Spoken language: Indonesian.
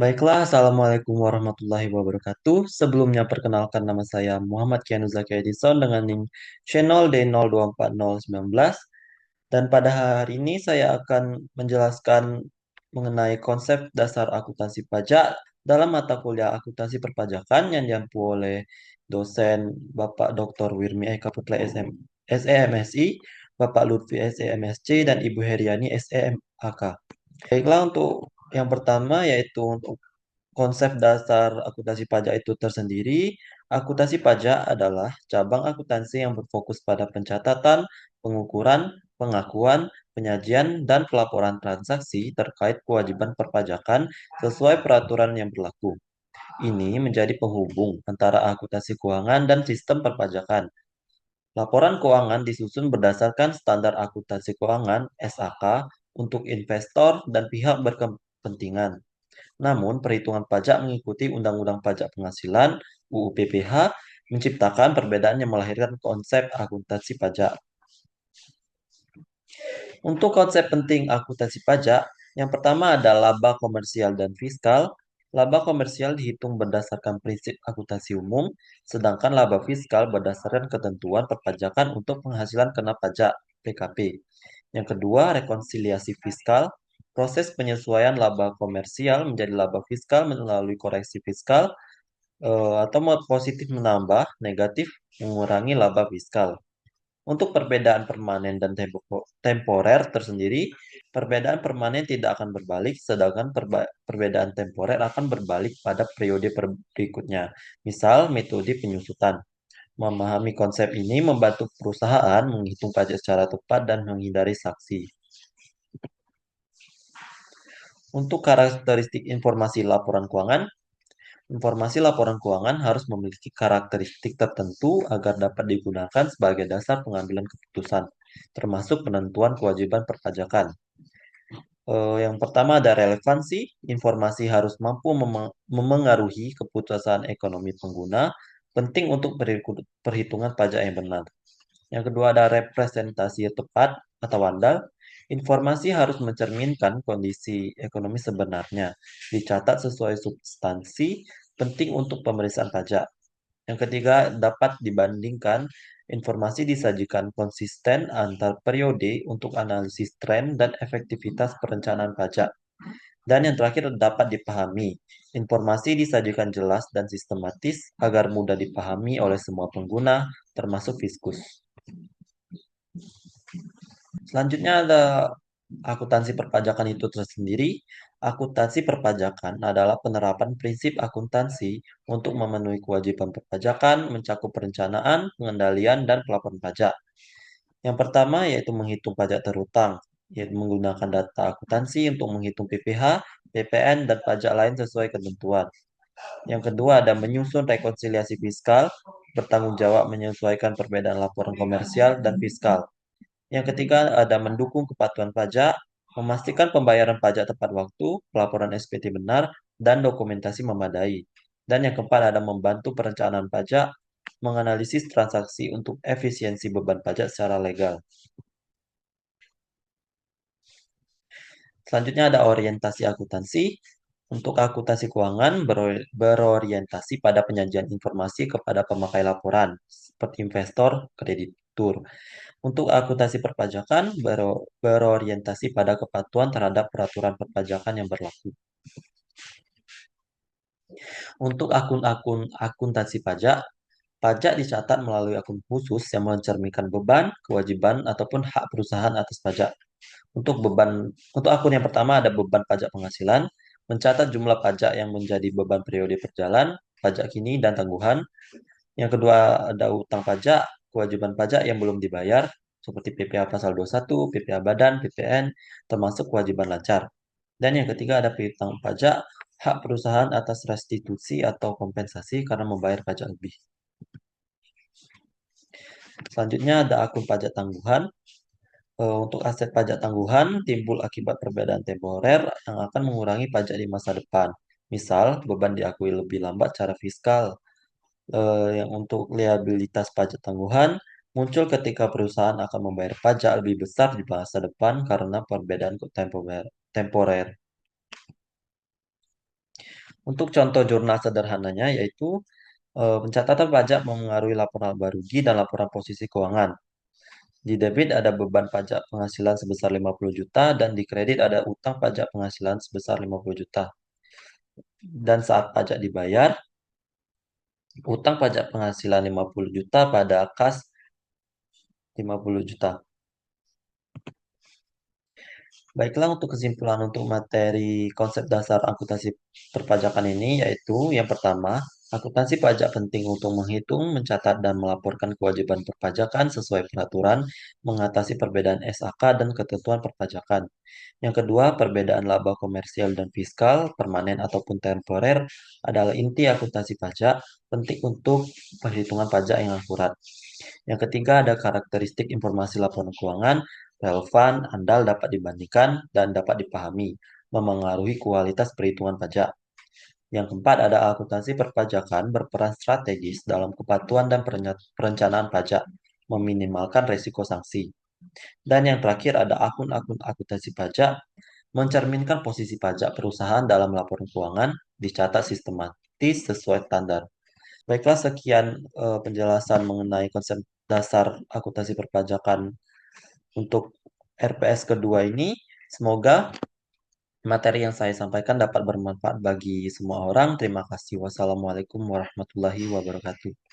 Baiklah, Assalamualaikum warahmatullahi wabarakatuh. Sebelumnya perkenalkan nama saya Muhammad Kianu Zaki Edison dengan NIM channel D024019. Dan pada hari ini saya akan menjelaskan mengenai konsep dasar akuntansi pajak dalam mata kuliah akuntansi perpajakan yang diampu oleh dosen Bapak Dr. Wirmi Eka Putra SEMSI, Bapak Lutfi SEMSC, dan Ibu Heriani SEMAK. Baiklah, untuk yang pertama yaitu untuk konsep dasar akuntansi pajak itu tersendiri. Akuntansi pajak adalah cabang akuntansi yang berfokus pada pencatatan, pengukuran, pengakuan, penyajian, dan pelaporan transaksi terkait kewajiban perpajakan sesuai peraturan yang berlaku. Ini menjadi penghubung antara akuntansi keuangan dan sistem perpajakan. Laporan keuangan disusun berdasarkan standar akuntansi keuangan (SAK) untuk investor dan pihak berkepentingan. Namun, perhitungan pajak mengikuti Undang-Undang Pajak Penghasilan (UU PPH) menciptakan perbedaan yang melahirkan konsep akuntansi pajak. Untuk konsep penting akuntansi pajak, yang pertama ada laba komersial dan fiskal. Laba komersial dihitung berdasarkan prinsip akuntansi umum, sedangkan laba fiskal berdasarkan ketentuan perpajakan untuk penghasilan kena pajak (PKP). Yang kedua, rekonsiliasi fiskal. Proses penyesuaian laba komersial menjadi laba fiskal melalui koreksi fiskal atau positif menambah, negatif mengurangi laba fiskal. Untuk perbedaan permanen dan temporer tersendiri, perbedaan permanen tidak akan berbalik, sedangkan perbedaan temporer akan berbalik pada periode berikutnya. Misal, metode penyusutan. Memahami konsep ini membantu perusahaan menghitung pajak secara tepat dan menghindari saksi. Untuk karakteristik informasi laporan keuangan, informasi laporan keuangan harus memiliki karakteristik tertentu agar dapat digunakan sebagai dasar pengambilan keputusan, termasuk penentuan kewajiban perpajakan. Yang pertama ada relevansi, informasi harus mampu memengaruhi keputusan ekonomi pengguna, penting untuk perhitungan pajak yang benar. Yang kedua ada representasi yang tepat atau andal. Informasi harus mencerminkan kondisi ekonomi sebenarnya, dicatat sesuai substansi, penting untuk pemeriksaan pajak. Yang ketiga, dapat dibandingkan. Informasi disajikan konsisten antar periode untuk analisis tren dan efektivitas perencanaan pajak. Dan yang terakhir, dapat dipahami. Informasi disajikan jelas dan sistematis agar mudah dipahami oleh semua pengguna, termasuk fiskus. Selanjutnya ada akuntansi perpajakan itu tersendiri. Akuntansi perpajakan adalah penerapan prinsip akuntansi untuk memenuhi kewajiban perpajakan, mencakup perencanaan, pengendalian, dan pelaporan pajak. Yang pertama yaitu menghitung pajak terutang, yaitu menggunakan data akuntansi untuk menghitung PPh, PPN, dan pajak lain sesuai ketentuan. Yang kedua ada menyusun rekonsiliasi fiskal, bertanggung jawab menyesuaikan perbedaan laporan komersial dan fiskal. Yang ketiga ada mendukung kepatuhan pajak, memastikan pembayaran pajak tepat waktu, pelaporan SPT benar, dan dokumentasi memadai. Dan yang keempat ada membantu perencanaan pajak, menganalisis transaksi untuk efisiensi beban pajak secara legal. Selanjutnya ada orientasi akuntansi. Untuk akuntansi keuangan berorientasi pada penyajian informasi kepada pemakai laporan, seperti investor, kreditur. Untuk akuntansi perpajakan berorientasi pada kepatuhan terhadap peraturan perpajakan yang berlaku. Untuk akun-akun akuntansi pajak, pajak dicatat melalui akun khusus yang mencerminkan beban, kewajiban, ataupun hak perusahaan atas pajak. Untuk akun yang pertama ada beban pajak penghasilan, mencatat jumlah pajak yang menjadi beban periode berjalan, pajak kini dan tangguhan. Yang kedua ada utang pajak, kewajiban pajak yang belum dibayar, seperti PPh pasal 21, PPh badan, PPN, termasuk kewajiban lancar. Dan yang ketiga ada piutang pajak, hak perusahaan atas restitusi atau kompensasi karena membayar pajak lebih. Selanjutnya ada akun pajak tangguhan. Untuk aset pajak tangguhan timbul akibat perbedaan temporer yang akan mengurangi pajak di masa depan. Misal, beban diakui lebih lambat secara fiskal. Yang untuk liabilitas pajak tangguhan muncul ketika perusahaan akan membayar pajak lebih besar di masa depan karena perbedaan temporer. Untuk contoh jurnal sederhananya yaitu pencatatan pajak memengaruhi laporan laba rugi dan laporan posisi keuangan. Di debit ada beban pajak penghasilan sebesar 50 juta dan di kredit ada utang pajak penghasilan sebesar 50 juta. Dan saat pajak dibayar, utang pajak penghasilan 50 juta pada kas 50 juta. Baiklah, untuk kesimpulan untuk materi konsep dasar akuntansi perpajakan ini yaitu yang pertama, akuntansi pajak penting untuk menghitung, mencatat, dan melaporkan kewajiban perpajakan sesuai peraturan, mengatasi perbedaan SAK dan ketentuan perpajakan. Yang kedua, perbedaan laba komersial dan fiskal, permanen ataupun temporer, adalah inti akuntansi pajak, penting untuk perhitungan pajak yang akurat. Yang ketiga, ada karakteristik informasi laporan keuangan, relevan, andal, dapat dibandingkan, dan dapat dipahami, memengaruhi kualitas perhitungan pajak. Yang keempat, ada akuntansi perpajakan berperan strategis dalam kepatuhan dan perencanaan pajak, meminimalkan resiko sanksi. Dan yang terakhir, ada akun-akun akuntansi pajak, mencerminkan posisi pajak perusahaan dalam laporan keuangan, dicatat sistematis sesuai standar. Baiklah, sekian penjelasan mengenai konsep dasar akuntansi perpajakan untuk RPS kedua ini. Semoga materi yang saya sampaikan dapat bermanfaat bagi semua orang. Terima kasih. Wassalamualaikum warahmatullahi wabarakatuh.